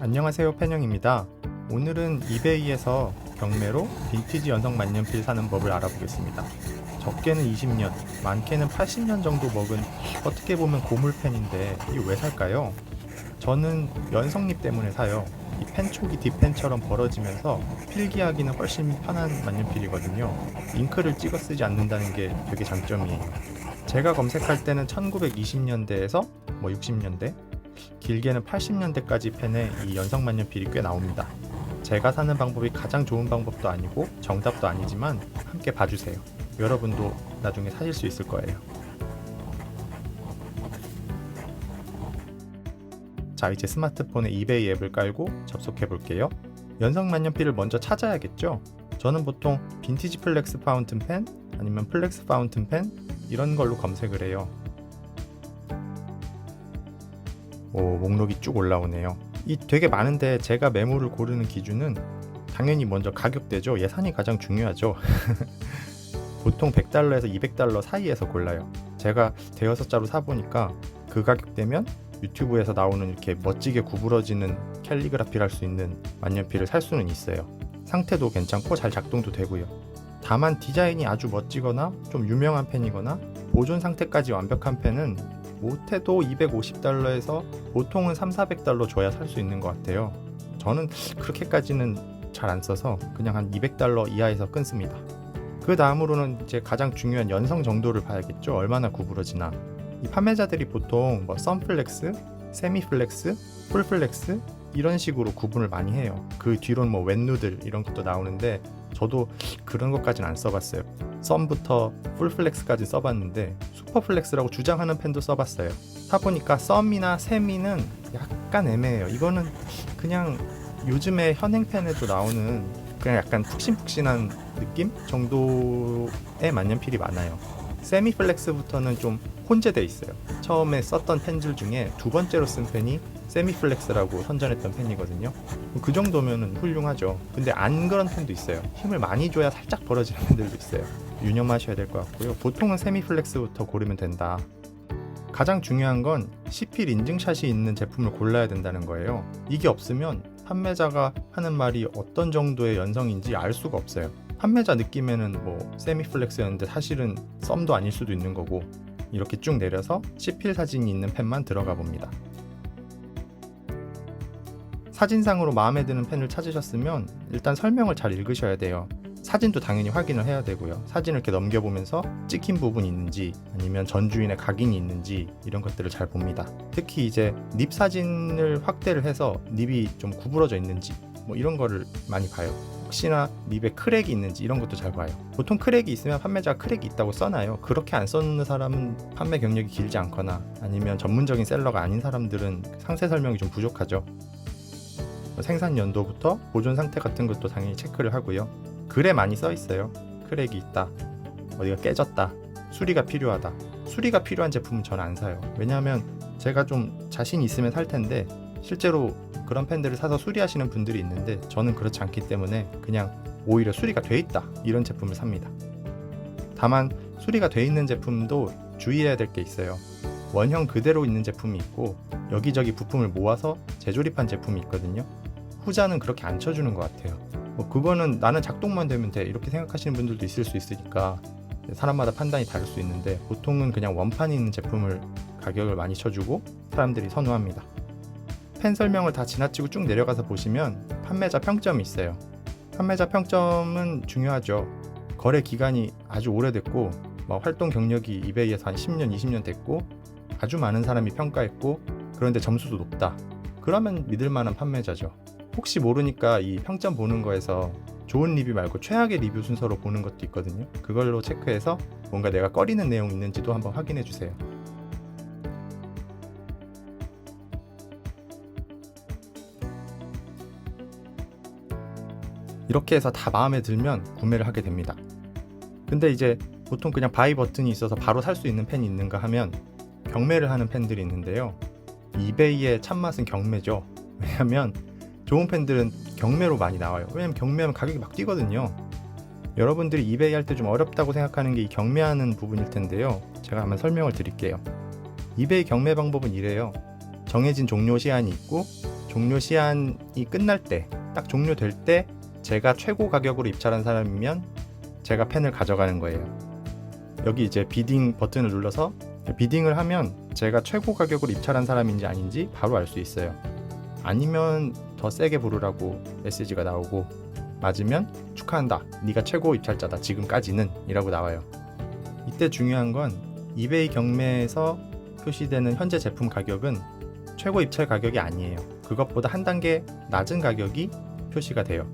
안녕하세요, 팬영입니다. 오늘은 이베이에서 경매로 빈티지 연성 만년필 사는 법을 알아보겠습니다. 적게는 20년, 많게는 80년 정도 먹은 어떻게 보면 고물펜인데 이게 왜 살까요? 저는 연성립 때문에 사요. 이 펜촉이 뒷펜처럼 벌어지면서 필기하기는 훨씬 편한 만년필이거든요. 잉크를 찍어 쓰지 않는다는 게 되게 장점이에요. 제가 검색할 때는 1920년대에서 60년대, 길게는 80년대까지 펜에 이 연성 만년필이 꽤 나옵니다. 제가 사는 방법이 가장 좋은 방법도 아니고 정답도 아니지만 함께 봐주세요. 여러분도 나중에 사실 수 있을 거예요. 자, 이제 스마트폰에 이베이 앱을 깔고 접속해 볼게요. 연성 만년필을 먼저 찾아야겠죠? 저는 보통 빈티지 플렉스 파운튼 펜 아니면 플렉스 파운튼 펜 이런 걸로 검색을 해요. 오, 목록이 쭉 올라오네요. 이 되게 많은데 제가 매물을 고르는 기준은 당연히 먼저 가격대죠. 예산이 가장 중요하죠. 보통 100달러에서 200달러 사이에서 골라요. 제가 대여섯 자로 사보니까 그 가격대면 유튜브에서 나오는 이렇게 멋지게 구부러지는 캘리그라피를 할 수 있는 만년필을 살 수는 있어요. 상태도 괜찮고 잘 작동도 되고요. 다만 디자인이 아주 멋지거나 좀 유명한 펜이거나 보존 상태까지 완벽한 펜은 못해도 250달러에서 보통은 3,400달러 줘야 살 수 있는 것 같아요. 저는 그렇게까지는 잘 안 써서 그냥 한 200달러 이하에서 끊습니다. 그 다음으로는 이제 가장 중요한 연성 정도를 봐야겠죠. 얼마나 구부러지나. 이 판매자들이 보통 썬플렉스, 세미플렉스, 풀플렉스 이런 식으로 구분을 많이 해요. 그 뒤로는 웬누들 이런 것도 나오는데 저도 그런 것까지는 안 써봤어요. 썸부터 풀플렉스까지 써봤는데 슈퍼플렉스라고 주장하는 펜도 써봤어요. 사보니까 썸이나 세미는 약간 애매해요. 이거는 그냥 요즘에 현행 펜에도 나오는 그냥 약간 푹신푹신한 느낌 정도의 만년필이 많아요. 세미플렉스부터는 좀 혼재돼 있어요. 처음에 썼던 펜들 중에 두 번째로 쓴 펜이 세미플렉스라고 선전했던 펜이거든요. 그 정도면은 훌륭하죠. 근데 안 그런 펜도 있어요. 힘을 많이 줘야 살짝 벌어지는 펜들도 있어요. 유념하셔야 될 것 같고요. 보통은 세미플렉스부터 고르면 된다. 가장 중요한 건 CPL 인증샷이 있는 제품을 골라야 된다는 거예요. 이게 없으면 판매자가 하는 말이 어떤 정도의 연성인지 알 수가 없어요. 판매자 느낌에는 세미플렉스였는데 사실은 썸도 아닐 수도 있는 거고. 이렇게 쭉 내려서 CPL 사진이 있는 펜만 들어가 봅니다. 사진상으로 마음에 드는 펜을 찾으셨으면 일단 설명을 잘 읽으셔야 돼요. 사진도 당연히 확인을 해야 되고요. 사진을 이렇게 넘겨보면서 찍힌 부분이 있는지 아니면 전주인의 각인이 있는지 이런 것들을 잘 봅니다. 특히 이제 닙 사진을 확대를 해서 닙이 좀 구부러져 있는지 이런 거를 많이 봐요. 혹시나 닙에 크랙이 있는지 이런 것도 잘 봐요. 보통 크랙이 있으면 판매자가 크랙이 있다고 써놔요. 그렇게 안 써놓는 사람은 판매 경력이 길지 않거나 아니면 전문적인 셀러가 아닌 사람들은 상세 설명이 좀 부족하죠. 생산 연도부터 보존 상태 같은 것도 당연히 체크를 하고요. 글에 많이 써 있어요. 크랙이 있다, 어디가 깨졌다, 수리가 필요하다. 수리가 필요한 제품은 저는 안 사요. 왜냐하면 제가 좀 자신이 있으면 살 텐데 실제로 그런 펜들을 사서 수리하시는 분들이 있는데 저는 그렇지 않기 때문에 그냥 오히려 수리가 돼 있다 이런 제품을 삽니다. 다만 수리가 돼 있는 제품도 주의해야 될 게 있어요. 원형 그대로 있는 제품이 있고 여기저기 부품을 모아서 재조립한 제품이 있거든요. 후자는 그렇게 안 쳐주는 것 같아요. 그거는 나는 작동만 되면 돼 이렇게 생각하시는 분들도 있을 수 있으니까 사람마다 판단이 다를 수 있는데 보통은 그냥 원판이 있는 제품을 가격을 많이 쳐주고 사람들이 선호합니다. 펜 설명을 다 지나치고 쭉 내려가서 보시면 판매자 평점이 있어요. 판매자 평점은 중요하죠. 거래 기간이 아주 오래됐고 활동 경력이 이베이에서 한 10년, 20년 됐고 아주 많은 사람이 평가했고 그런데 점수도 높다. 그러면 믿을 만한 판매자죠. 혹시 모르니까 이 평점 보는 거에서 좋은 리뷰 말고 최악의 리뷰 순서로 보는 것도 있거든요. 그걸로 체크해서 뭔가 내가 꺼리는 내용이 있는지도 한번 확인해 주세요. 이렇게 해서 다 마음에 들면 구매를 하게 됩니다. 근데 이제 보통 그냥 바이 버튼이 있어서 바로 살 수 있는 펜이 있는가 하면 경매를 하는 펜들이 있는데요. 이베이의 참맛은 경매죠. 왜냐면 좋은 펜들은 경매로 많이 나와요. 왜냐면 경매하면 가격이 막 뛰거든요. 여러분들이 이베이 할 때 좀 어렵다고 생각하는 게 이 경매하는 부분일 텐데요. 제가 한번 설명을 드릴게요. 이베이 경매 방법은 이래요. 정해진 종료 시한이 있고 종료 시한이 끝날 때, 딱 종료될 때 제가 최고 가격으로 입찰한 사람이면 제가 펜을 가져가는 거예요. 여기 이제 비딩 버튼을 눌러서 비딩을 하면 제가 최고 가격으로 입찰한 사람인지 아닌지 바로 알 수 있어요. 아니면 더 세게 부르라고 메시지가 나오고, 맞으면 축하한다, 네가 최고 입찰자다 지금까지는 이라고 나와요. 이때 중요한 건 이베이 경매에서 표시되는 현재 제품 가격은 최고 입찰 가격이 아니에요. 그것보다 한 단계 낮은 가격이 표시가 돼요.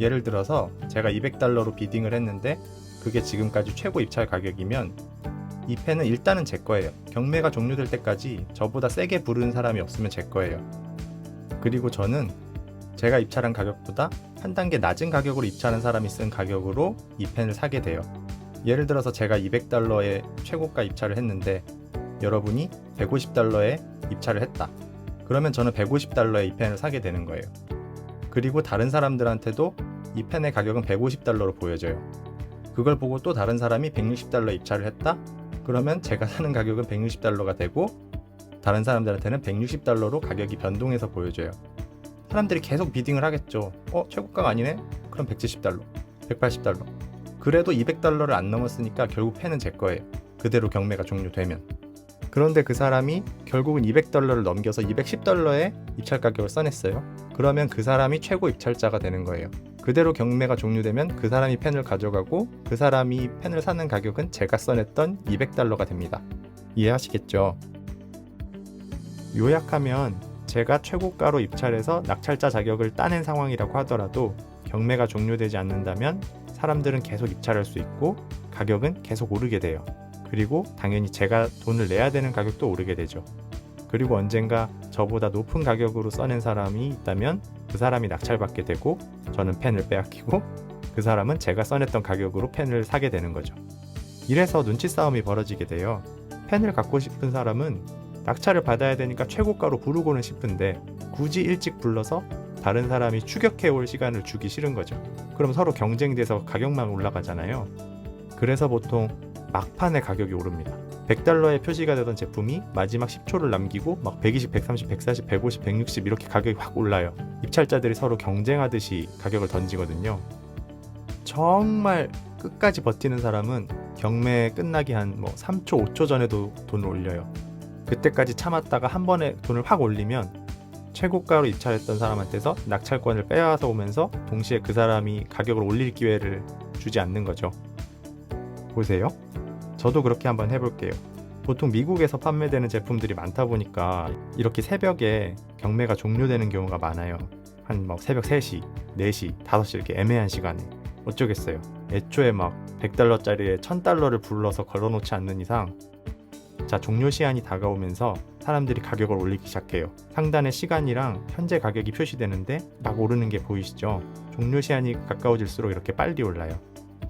예를 들어서 제가 $200로 비딩을 했는데 그게 지금까지 최고 입찰 가격이면 이 펜은 일단은 제 거예요. 경매가 종료될 때까지 저보다 세게 부르는 사람이 없으면 제 거예요. 그리고 저는 제가 입찰한 가격보다 한 단계 낮은 가격으로 입찰한 사람이 쓴 가격으로 이 펜을 사게 돼요. 예를 들어서 제가 $200에 최고가 입찰을 했는데 여러분이 $150에 입찰을 했다. 그러면 저는 $150에 이 펜을 사게 되는 거예요. 그리고 다른 사람들한테도 이 펜의 가격은 $150로 보여져요. 그걸 보고 또 다른 사람이 $160에 입찰을 했다? 그러면 제가 사는 가격은 $160가 되고 다른 사람들한테는 $160로 가격이 변동해서 보여져요. 사람들이 계속 비딩을 하겠죠. 최고가가 아니네? 그럼 $170, $180. 그래도 $200를 안 넘었으니까 결국 펜은 제 거예요. 그대로 경매가 종료되면. 그런데 그 사람이 결국은 $200를 넘겨서 $210에 입찰 가격을 써냈어요. 그러면 그 사람이 최고 입찰자가 되는 거예요. 그대로 경매가 종료되면 그 사람이 펜을 가져가고 그 사람이 펜을 사는 가격은 제가 써냈던 $200가 됩니다. 이해하시겠죠? 요약하면 제가 최고가로 입찰해서 낙찰자 자격을 따낸 상황이라고 하더라도 경매가 종료되지 않는다면 사람들은 계속 입찰할 수 있고 가격은 계속 오르게 돼요. 그리고 당연히 제가 돈을 내야 되는 가격도 오르게 되죠. 그리고 언젠가 저보다 높은 가격으로 써낸 사람이 있다면 그 사람이 낙찰받게 되고 저는 펜을 빼앗기고 그 사람은 제가 써냈던 가격으로 펜을 사게 되는 거죠. 이래서 눈치 싸움이 벌어지게 돼요. 펜을 갖고 싶은 사람은 낙찰을 받아야 되니까 최고가로 부르고는 싶은데 굳이 일찍 불러서 다른 사람이 추격해 올 시간을 주기 싫은 거죠. 그럼 서로 경쟁돼서 가격만 올라가잖아요. 그래서 보통 막판에 가격이 오릅니다. $100에 표시가 되던 제품이 마지막 10초를 남기고 막 120, 130, 140, 150, 160 이렇게 가격이 확 올라요. 입찰자들이 서로 경쟁하듯이 가격을 던지거든요. 정말 끝까지 버티는 사람은 경매 끝나기 한 3초, 5초 전에도 돈을 올려요. 그때까지 참았다가 한 번에 돈을 확 올리면 최고가로 입찰했던 사람한테서 낙찰권을 빼앗아 오면서 동시에 그 사람이 가격을 올릴 기회를 주지 않는 거죠. 보세요. 저도 그렇게 한번 해볼게요. 보통 미국에서 판매되는 제품들이 많다 보니까 이렇게 새벽에 경매가 종료되는 경우가 많아요. 한 새벽 3시, 4시, 5시 이렇게 애매한 시간에. 어쩌겠어요. 애초에 $100짜리에 $1000를 불러서 걸어놓지 않는 이상 종료 시한이 다가오면서 사람들이 가격을 올리기 시작해요. 상단에 시간이랑 현재 가격이 표시되는데 막 오르는 게 보이시죠? 종료 시한이 가까워질수록 이렇게 빨리 올라요.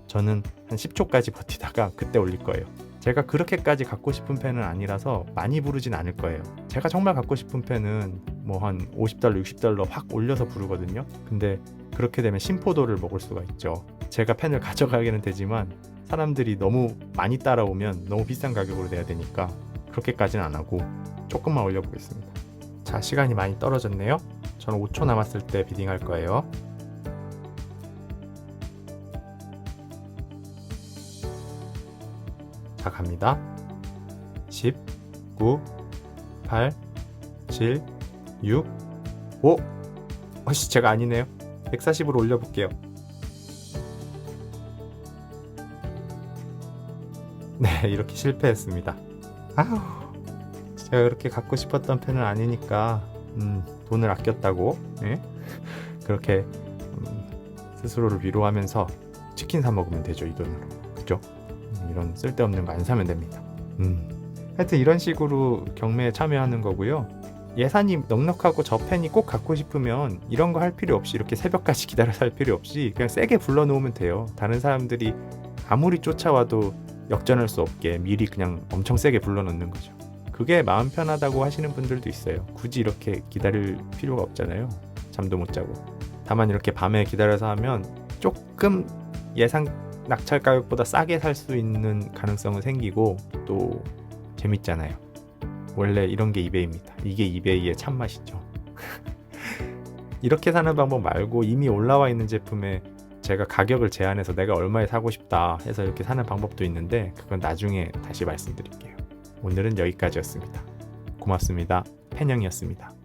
저는 한 10초까지 버티다가 그때 올릴 거예요. 제가 그렇게까지 갖고 싶은 펜은 아니라서 많이 부르진 않을 거예요. 제가 정말 갖고 싶은 펜은 한 $50, $60 확 올려서 부르거든요. 근데 그렇게 되면 심포도를 먹을 수가 있죠. 제가 펜을 가져가기는 되지만 사람들이 너무 많이 따라오면 너무 비싼 가격으로 내야 되니까 그렇게까지는 안 하고 조금만 올려보겠습니다. 자, 시간이 많이 떨어졌네요. 저는 5초 남았을 때 비딩할 거예요. 자, 갑니다. 10, 9, 8, 7, 6, 5. 제가 아니네요. 140으로 올려볼게요. 네, 이렇게 실패했습니다. 제가 그렇게 갖고 싶었던 펜은 아니니까 돈을 아꼈다고 그렇게 스스로를 위로하면서 치킨 사 먹으면 되죠, 이 돈으로. 그죠? 이런 쓸데없는 거 안 사면 됩니다. 하여튼 이런 식으로 경매에 참여하는 거고요. 예산이 넉넉하고 저 펜이 꼭 갖고 싶으면 이런 거 할 필요 없이 이렇게 새벽까지 기다려서 할 필요 없이 그냥 세게 불러놓으면 돼요. 다른 사람들이 아무리 쫓아와도 역전할 수 없게 미리 그냥 엄청 세게 불러놓는 거죠. 그게 마음 편하다고 하시는 분들도 있어요. 굳이 이렇게 기다릴 필요가 없잖아요. 잠도 못 자고. 다만 이렇게 밤에 기다려서 하면 조금 예상 낙찰 가격보다 싸게 살 수 있는 가능성은 생기고 또 재밌잖아요. 원래 이런 게 이베이입니다. 이게 이베이의 참맛이죠. 이렇게 사는 방법 말고 이미 올라와 있는 제품에 제가 가격을 제한해서 내가 얼마에 사고 싶다 해서 이렇게 사는 방법도 있는데 그건 나중에 다시 말씀드릴게요. 오늘은 여기까지였습니다. 고맙습니다. 팬영이었습니다.